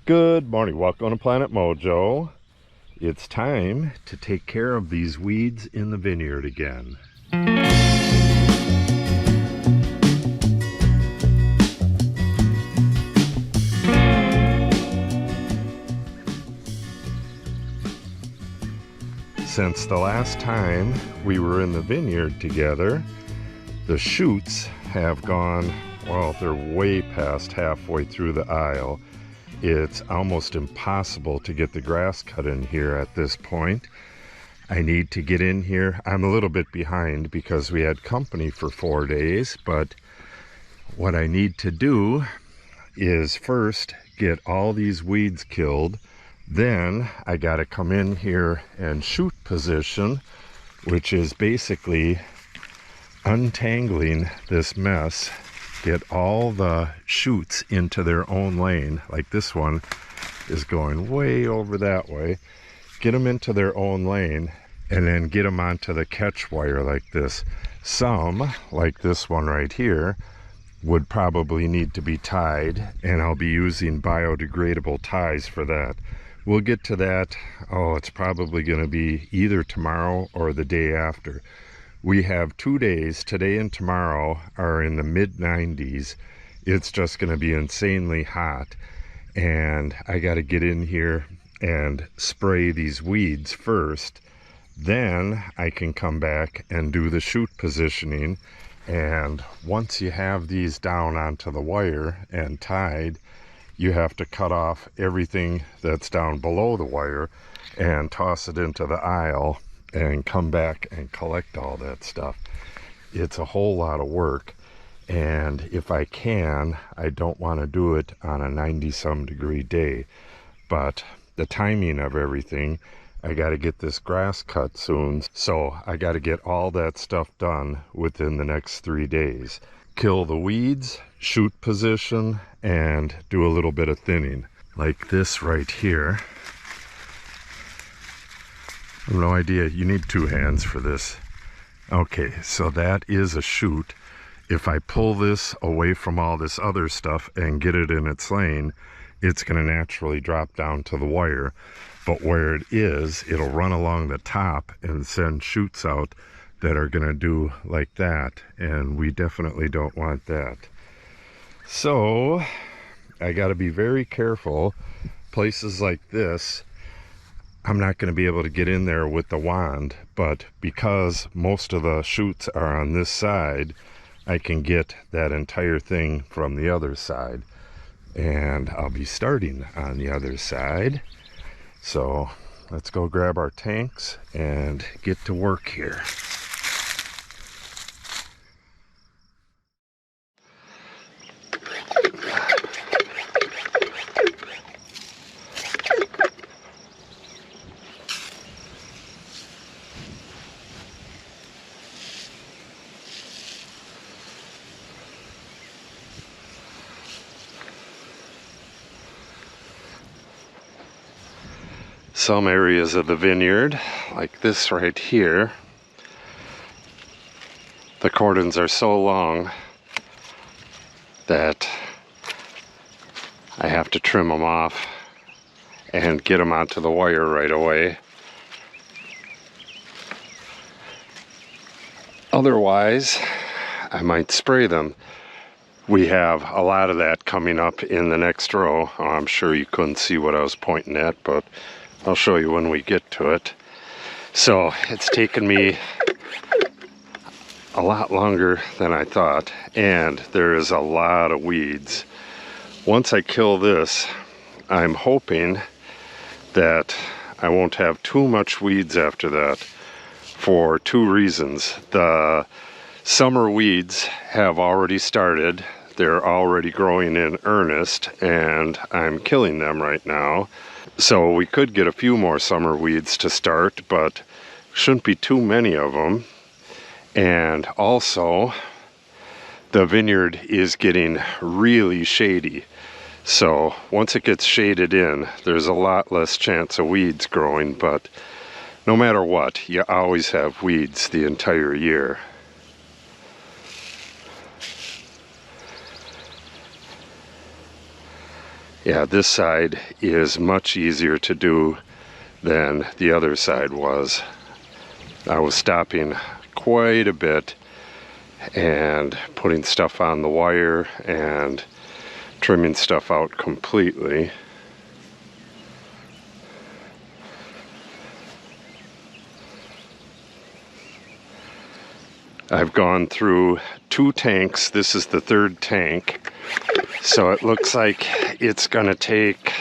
Good morning, welcome to Planet Mojo. It's time to take care of these weeds in the vineyard again. Since the last time we were in the vineyard together, the shoots have gone, well, they're way past halfway through the aisle. It's almost impossible to get the grass cut in here at this point. I need to get in here. I'm a little bit behind because we had company for 4 days, but what I need to do is first get all these weeds killed. Then I got to come in here and shoot position, which is basically untangling this mess, get all the shoots into their own lane. Like this one is going way over that way. Get them into their own lane and then get them onto the catch wire like this. Some, like this one right here, would probably need to be tied, and I'll be using biodegradable ties for that. We'll get to that. Oh, it's probably going to be either tomorrow or the day after. We have 2 days, today and tomorrow, are in the mid-90s. It's just going to be insanely hot, and I got to get in here and spray these weeds first. Then I can come back and do the shoot positioning. And once you have these down onto the wire and tied, you have to cut off everything that's down below the wire and toss it into the aisle and come back and collect all that stuff. It's a whole lot of work, and if I can, I don't want to do it on a 90-some degree day. But the timing of everything, I got to get this grass cut soon, so I got to get all that stuff done within the next 3 days. Kill the weeds, shoot position, and do a little bit of thinning. Like this right here. I have no idea, you need 2 hands for this. Okay, so that is a shoot. If I pull this away from all this other stuff and get it in its lane, it's going to naturally drop down to the wire. But where it is, it'll run along the top and send shoots out that are going to do like that, and we definitely don't want that. So I got to be very careful. Places like this, I'm not going to be able to get in there with the wand, but because most of the shoots are on this side, I can get that entire thing from the other side. And I'll be starting on the other side. So let's go grab our tanks and get to work here. Some areas of the vineyard, like this right here, the cordons are so long that I have to trim them off and get them onto the wire right away. Otherwise, I might spray them. We have a lot of that coming up in the next row. Oh, I'm sure you couldn't see what I was pointing at, but I'll show you when we get to it. So it's taken me a lot longer than I thought, and there is a lot of weeds. Once I kill this, I'm hoping that I won't have too much weeds after that, for 2 reasons. The summer weeds have already started. They're already growing in earnest, and I'm killing them right now. So we could get a few more summer weeds to start, but shouldn't be too many of them. And also, the vineyard is getting really shady. So once it gets shaded in, there's a lot less chance of weeds growing, but no matter what, you always have weeds the entire year. Yeah, this side is much easier to do than the other side was. I was stopping quite a bit and putting stuff on the wire and trimming stuff out completely. I've gone through 2 tanks. This is the 3rd tank. So it looks like it's gonna take,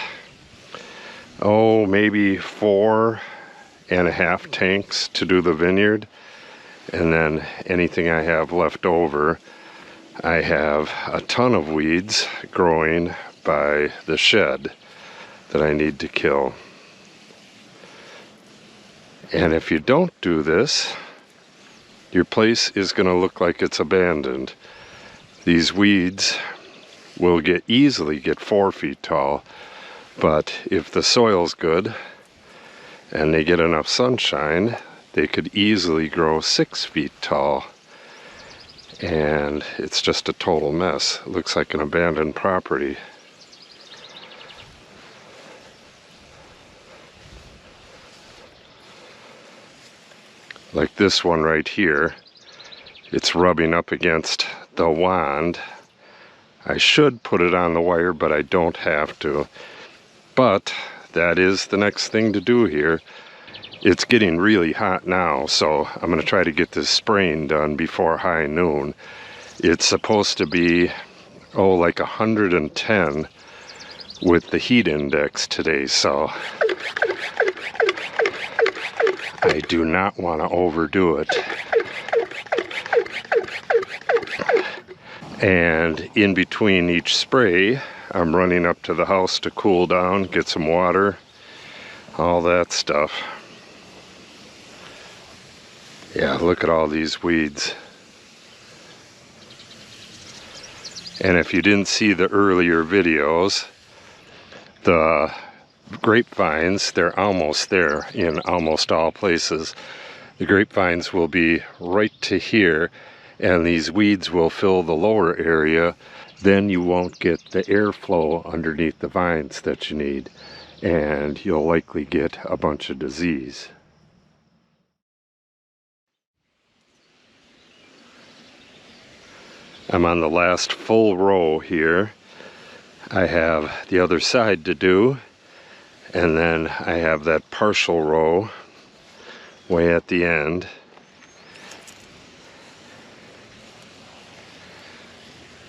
oh, maybe 4.5 tanks to do the vineyard. And then anything I have left over, I have a ton of weeds growing by the shed that I need to kill. And if you don't do this, your place is going to look like it's abandoned. These weeds will easily get 4 feet tall, but if the soil's good and they get enough sunshine, they could easily grow 6 feet tall. And it's just a total mess. It looks like an abandoned property. Like this one right here, it's rubbing up against the wand. I should put it on the wire, but I don't have to. But that is the next thing to do here. It's getting really hot now, so I'm going to try to get this spraying done before high noon. It's supposed to be, oh, like 110 with the heat index today, so I do not want to overdo it. And in between each spray, I'm running up to the house to cool down, get some water, all that stuff. Yeah, look at all these weeds. And if you didn't see the earlier videos, the grapevines, they're almost there in almost all places. The grapevines will be right to here, and these weeds will fill the lower area. Then you won't get the airflow underneath the vines that you need, and you'll likely get a bunch of disease. I'm on the last full row here. I have the other side to do, and then I have that partial row way at the end.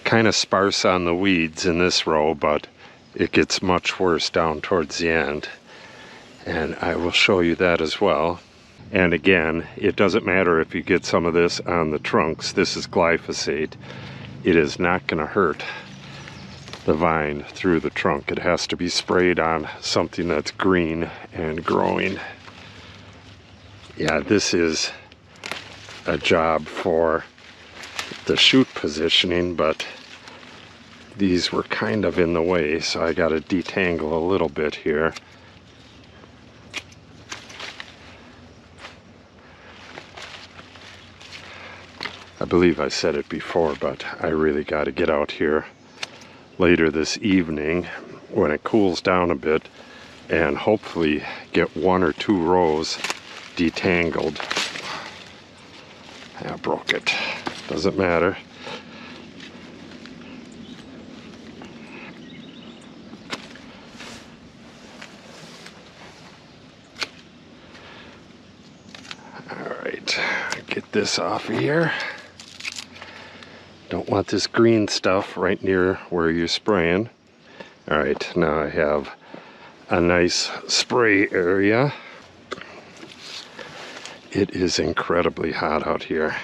Kind of sparse on the weeds in this row, but it gets much worse down towards the end, and I will show you that as well. And again, it doesn't matter if you get some of this on the trunks. This is glyphosate. It is not going to hurt the vine through the trunk. It has to be sprayed on something that's green and growing. Yeah, this is a job for the shoot positioning, but these were kind of in the way, so I got to detangle a little bit here. I believe I said it before, but I really got to get out here later this evening when it cools down a bit and hopefully get 1 or 2 rows detangled. I broke it. Doesn't matter. Alright, get this off of here. Don't want this green stuff right near where you're spraying. Alright, now I have a nice spray area. It is incredibly hot out here.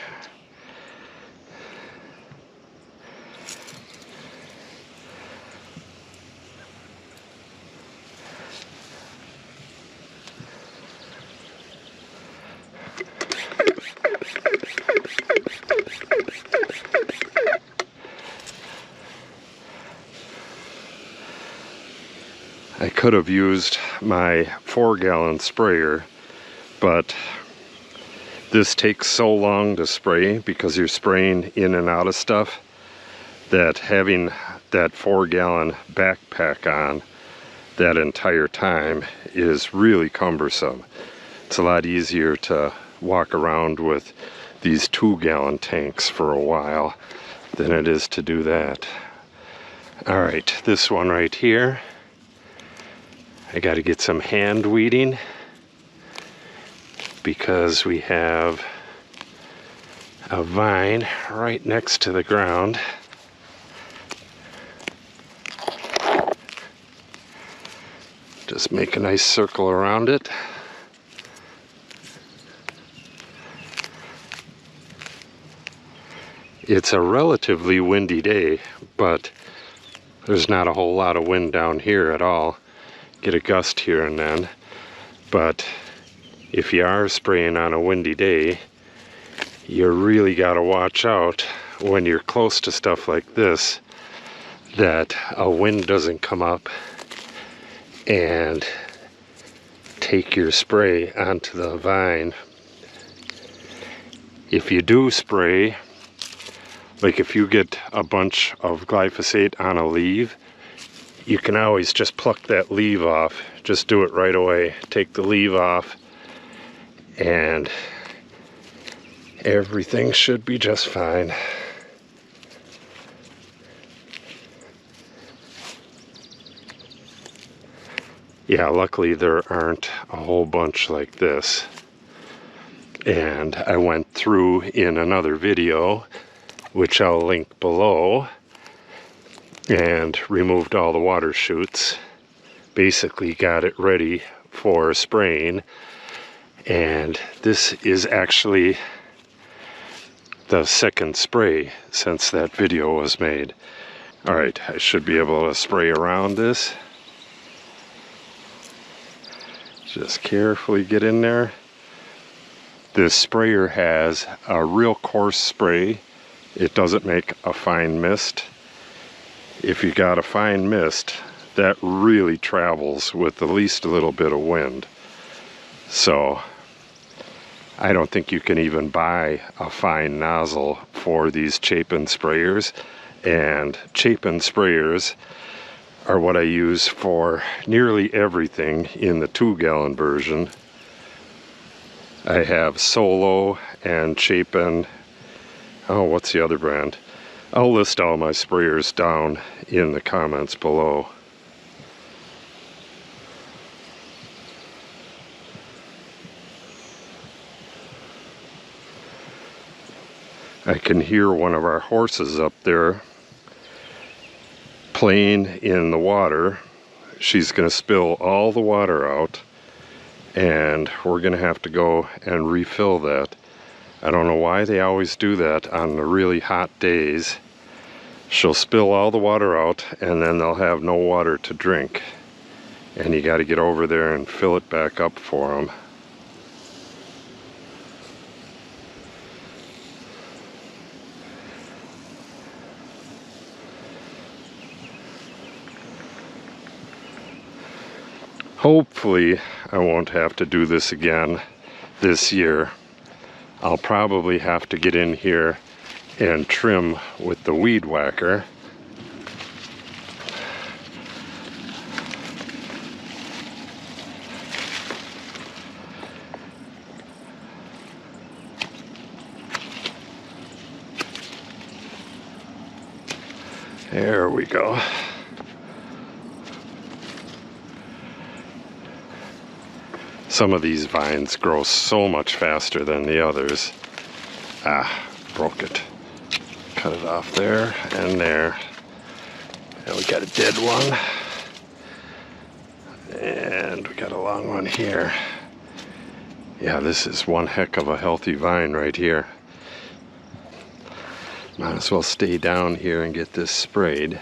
I could have used my 4-gallon sprayer, but this takes so long to spray because you're spraying in and out of stuff that having that 4-gallon backpack on that entire time is really cumbersome. It's a lot easier to walk around with these 2-gallon tanks for a while than it is to do that. All right, this one right here, I got to get some hand weeding because we have a vine right next to the ground. Just make a nice circle around it. It's a relatively windy day, but there's not a whole lot of wind down here at all. Get a gust here and then. But if you are spraying on a windy day, you really got to watch out when you're close to stuff like this that a wind doesn't come up and take your spray onto the vine. If you do spray, like if you get a bunch of glyphosate on a leaf, you can always just pluck that leaf off. Just do it right away. Take the leaf off and everything should be just fine. Yeah, luckily there aren't a whole bunch like this. And I went through in another video, which I'll link below, and removed all the water chutes. Basically got it ready for spraying. And this is actually the second spray since that video was made. All right, I should be able to spray around this. Just carefully get in there. This sprayer has a real coarse spray. It doesn't make a fine mist. If you got a fine mist, that really travels with the least little bit of wind. So I don't think you can even buy a fine nozzle for these Chapin sprayers. And Chapin sprayers are what I use for nearly everything in the 2-gallon version. I have Solo and Chapin. Oh, what's the other brand? I'll list all my sprayers down in the comments below. I can hear one of our horses up there playing in the water. She's going to spill all the water out, and we're going to have to go and refill that. I don't know why they always do that on the really hot days. She'll spill all the water out, and then they'll have no water to drink. And you got to get over there and fill it back up for them. Hopefully, I won't have to do this again this year. I'll probably have to get in here and trim with the weed whacker. There we go. Some of these vines grow so much faster than the others. Ah, broke it. Cut it off there and there. And we got a dead one. And we got a long one here. Yeah, this is one heck of a healthy vine right here. Might as well stay down here and get this sprayed.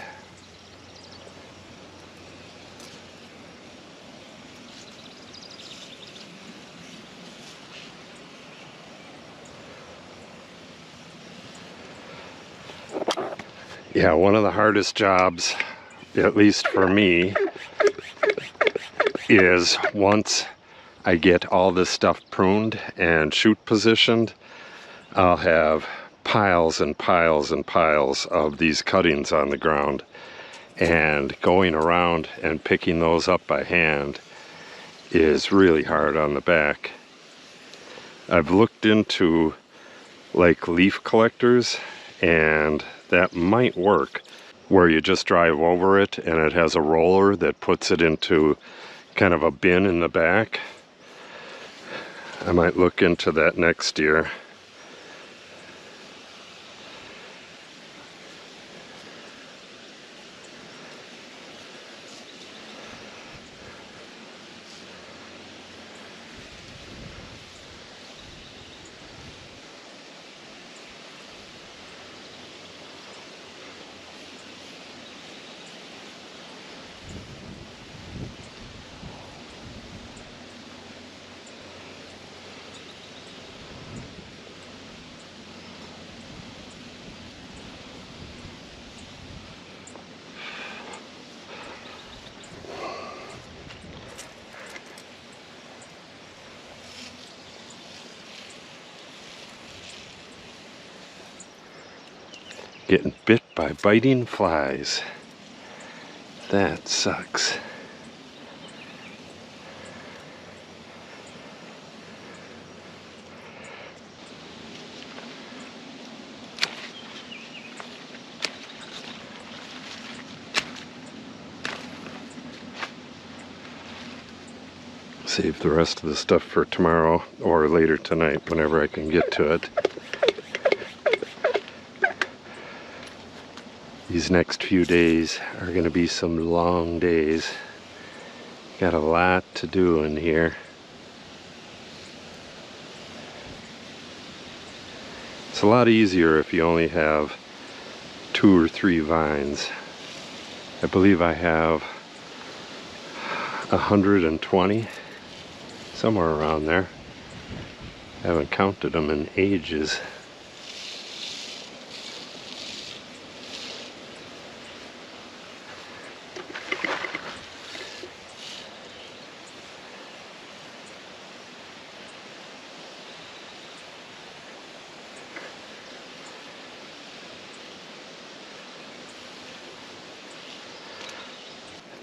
Yeah, one of the hardest jobs, at least for me, is once I get all this stuff pruned and shoot positioned, I'll have piles and piles and piles of these cuttings on the ground. and going around and picking those up by hand is really hard on the back. I've looked into like leaf collectors, and that might work, where you just drive over it and it has a roller that puts it into kind of a bin in the back. I might look into that next year. Getting bit by biting flies. That sucks. Save the rest of the stuff for tomorrow or later tonight whenever I can get to it. These next few days are going to be some long days. Got a lot to do in here. It's a lot easier if you only have 2 or 3 vines. I believe I have 120, somewhere around there. I haven't counted them in ages.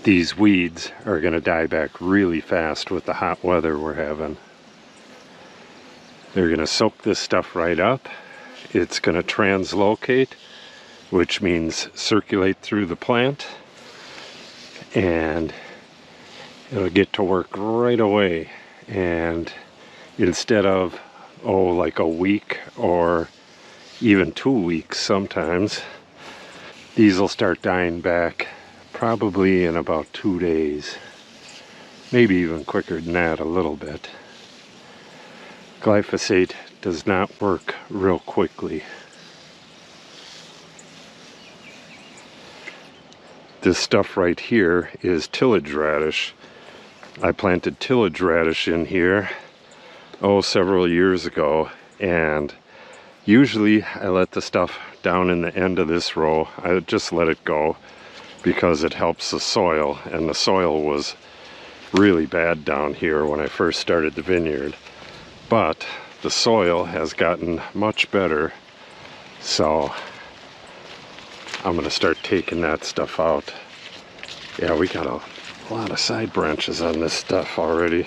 These weeds are going to die back really fast with the hot weather we're having. They're going to soak this stuff right up. It's going to translocate, which means circulate through the plant, and it'll get to work right away. And instead of, like a week or even 2 weeks sometimes, these will start dying back probably in about 2 days. Maybe even quicker than that a little bit. Glyphosate does not work real quickly. This stuff right here is tillage radish. I planted tillage radish in here, several years ago, and usually I let the stuff down in the end of this row. I just let it go because it helps the soil, and the soil was really bad down here when I first started the vineyard. But the soil has gotten much better, so I'm going to start taking that stuff out. Yeah, we got a lot of side branches on this stuff already.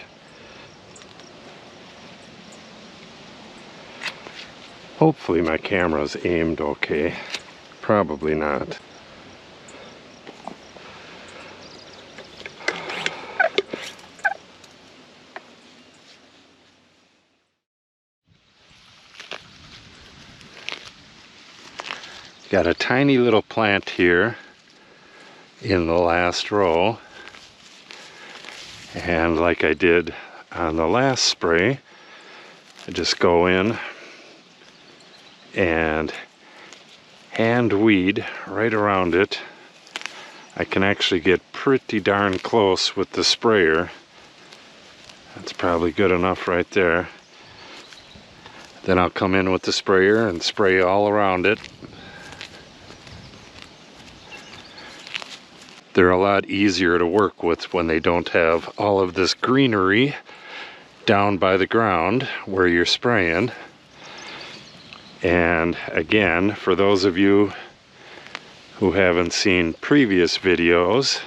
Hopefully my camera's aimed okay. Probably not. Got a tiny little plant here in the last row, and like I did on the last spray, I just go in and hand weed right around it. I can actually get pretty darn close with the sprayer. That's probably good enough right there. Then I'll come in with the sprayer and spray all around it. They're a lot easier to work with when they don't have all of this greenery down by the ground where you're spraying. And again, for those of you who haven't seen previous videos,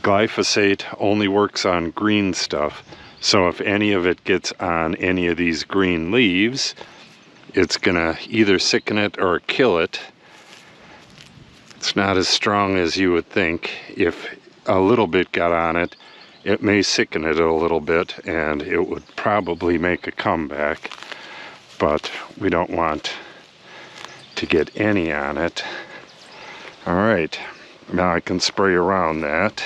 glyphosate only works on green stuff. So if any of it gets on any of these green leaves, it's gonna either sicken it or kill it. It's not as strong as you would think. If a little bit got on it, it may sicken it a little bit and it would probably make a comeback, but we don't want to get any on it. All right, now I can spray around that.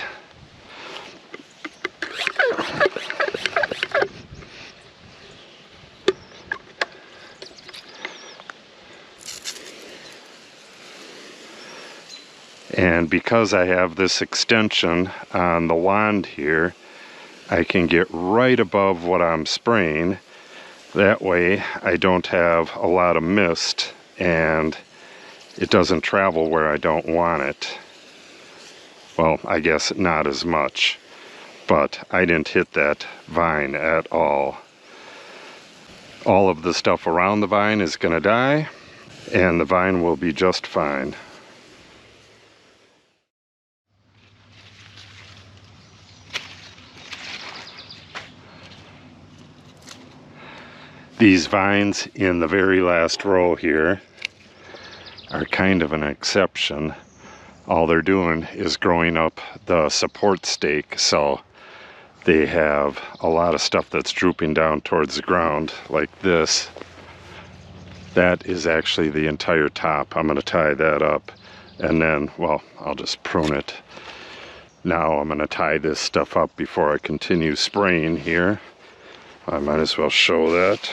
And because I have this extension on the wand here, I can get right above what I'm spraying. That way I don't have a lot of mist and it doesn't travel where I don't want it. Well, I guess not as much, but I didn't hit that vine at all. All of the stuff around the vine is going to die, and the vine will be just fine. These vines in the very last row here are kind of an exception. All they're doing is growing up the support stake, so they have a lot of stuff that's drooping down towards the ground like this. That is actually the entire top. I'm going to tie that up and then, well, I'll just prune it. Now I'm going to tie this stuff up before I continue spraying here. I might as well show that.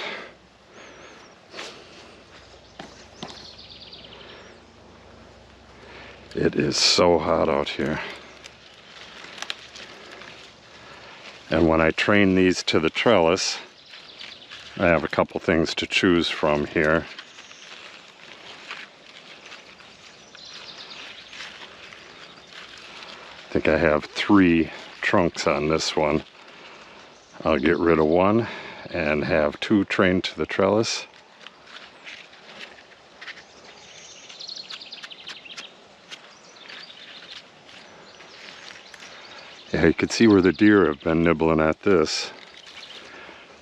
It is so hot out here. And when I train these to the trellis, I have a couple things to choose from here. I think I have 3 trunks on this one. I'll get rid of one and have 2 trained to the trellis. Yeah, you can see where the deer have been nibbling at this.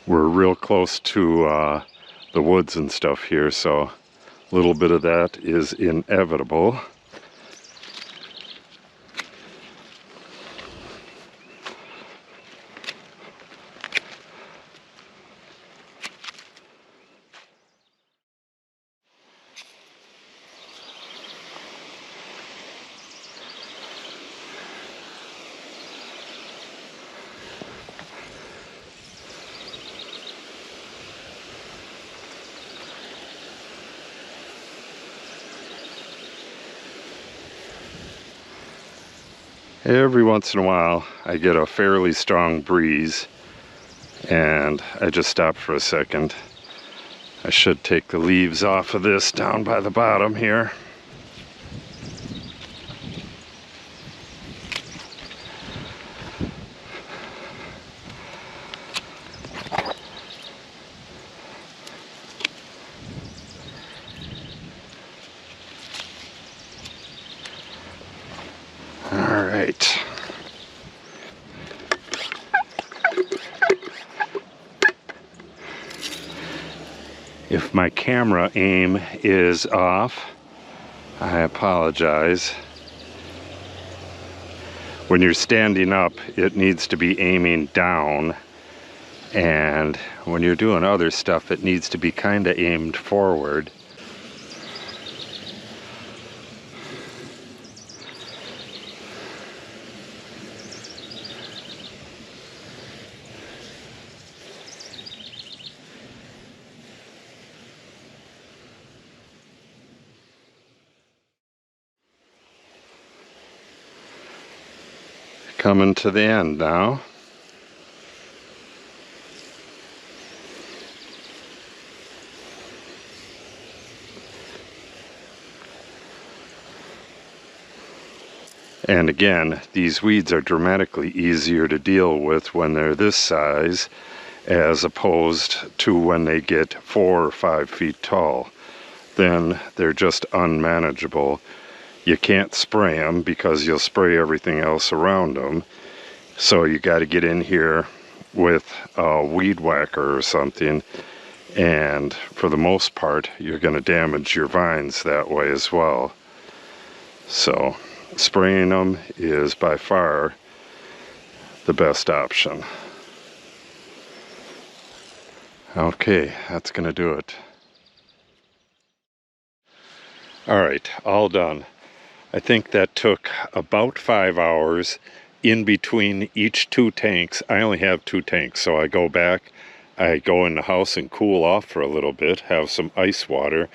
We're real close to the woods and stuff here, so a little bit of that is inevitable. Every once in a while I get a fairly strong breeze and I just stop for a second. I should take the leaves off of this down by the bottom here. Alright. If my camera aim is off, I apologize. When you're standing up, it needs to be aiming down, and when you're doing other stuff, it needs to be kind of aimed forward. Coming to the end now. And again, these weeds are dramatically easier to deal with when they're this size as opposed to when they get 4 or 5 feet tall. Then they're just unmanageable. you can't spray them because you'll spray everything else around them. So you got to get in here with a weed whacker or something, and for the most part you're going to damage your vines that way as well. So spraying them is by far the best option. Okay, that's going to do it. Alright, all done. I think that took about 5 hours in between each 2 tanks. I only have 2 tanks, so I go back, I go in the house and cool off for a little bit, have some ice water,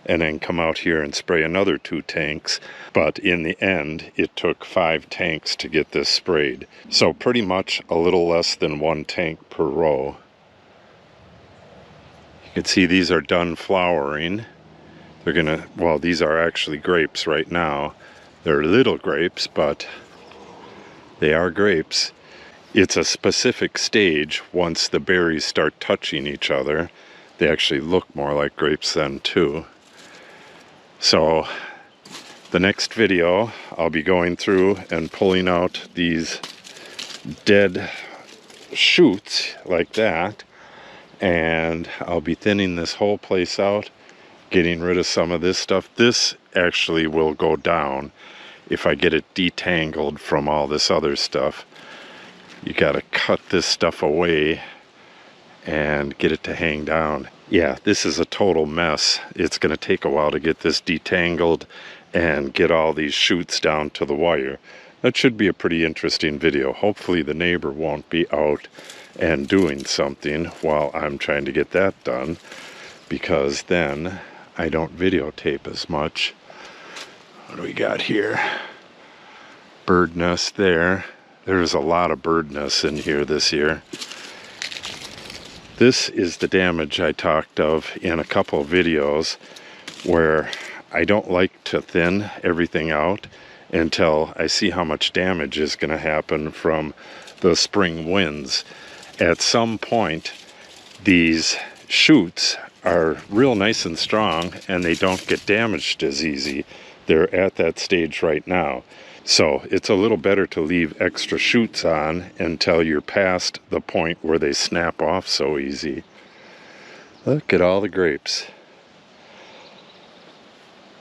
and then come out here and spray another 2 tanks. But in the end, it took 5 tanks to get this sprayed. So pretty much a little less than 1 tank per row. You can see these are done flowering. They're gonna, well, these are actually grapes right now. They're little grapes, but they are grapes. It's a specific stage. Once the berries start touching each other, they actually look more like grapes then too. So the next video, I'll be going through and pulling out these dead shoots like that, and I'll be thinning this whole place out, getting rid of some of this stuff. This actually will go down if I get it detangled from all this other stuff. You gotta cut this stuff away and get it to hang down. Yeah, this is a total mess. It's gonna take a while to get this detangled and get all these shoots down to the wire. That should be a pretty interesting video. Hopefully the neighbor won't be out and doing something while I'm trying to get that done, because then I don't videotape as much. What do we got here? Bird nest there. There's a lot of bird nests in here this year. This is the damage I talked of in a couple of videos, where I don't like to thin everything out until I see how much damage is going to happen from the spring winds. At some point, these shoots are real nice and strong and they don't get damaged as easy. They're at that stage right now. So it's a little better to leave extra shoots on until you're past the point where they snap off so easy. Look at all the grapes.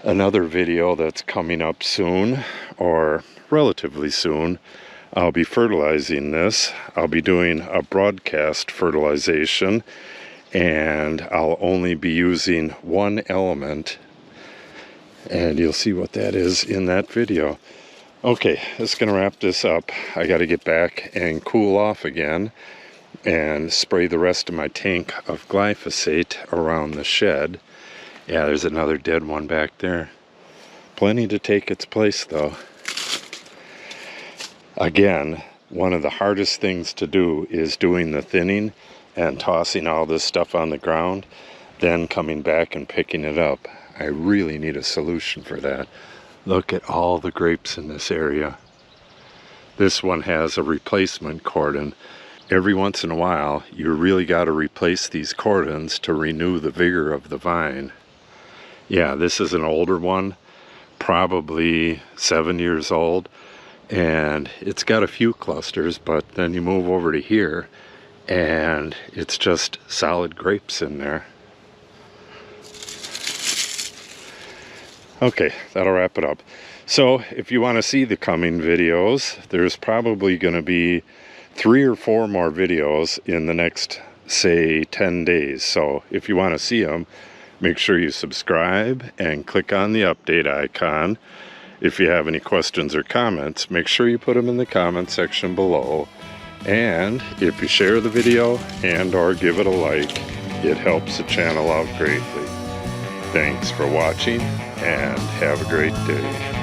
Another video that's coming up soon, or relatively soon, I'll be fertilizing this. I'll be doing a broadcast fertilization, and I'll only be using 1 element, and you'll see what that is in that video. Okay, that's gonna wrap this up. I gotta get back and cool off again and spray the rest of my tank of glyphosate around the shed. Yeah, there's another dead one back there. Plenty to take its place though. Again, one of the hardest things to do is doing the thinning and tossing all this stuff on the ground, then coming back and picking it up. I really need a solution for that. Look at all the grapes in this area. This one has a replacement cordon. Every once in a while, you really got to replace these cordons to renew the vigor of the vine. Yeah, this is an older one, probably 7 years old, and it's got a few clusters, but then you move over to here, and it's just solid grapes in there. Okay, that'll wrap it up. So if you want to see the coming videos, there's probably going to be 3 or 4 more videos in the next, say, 10 days. So if you want to see them, make sure you subscribe and click on the update icon. If you have any questions or comments, make sure you put them in the comment section below. And if you share the video and or give it a like, it helps the channel out greatly. Thanks for watching and have a great day.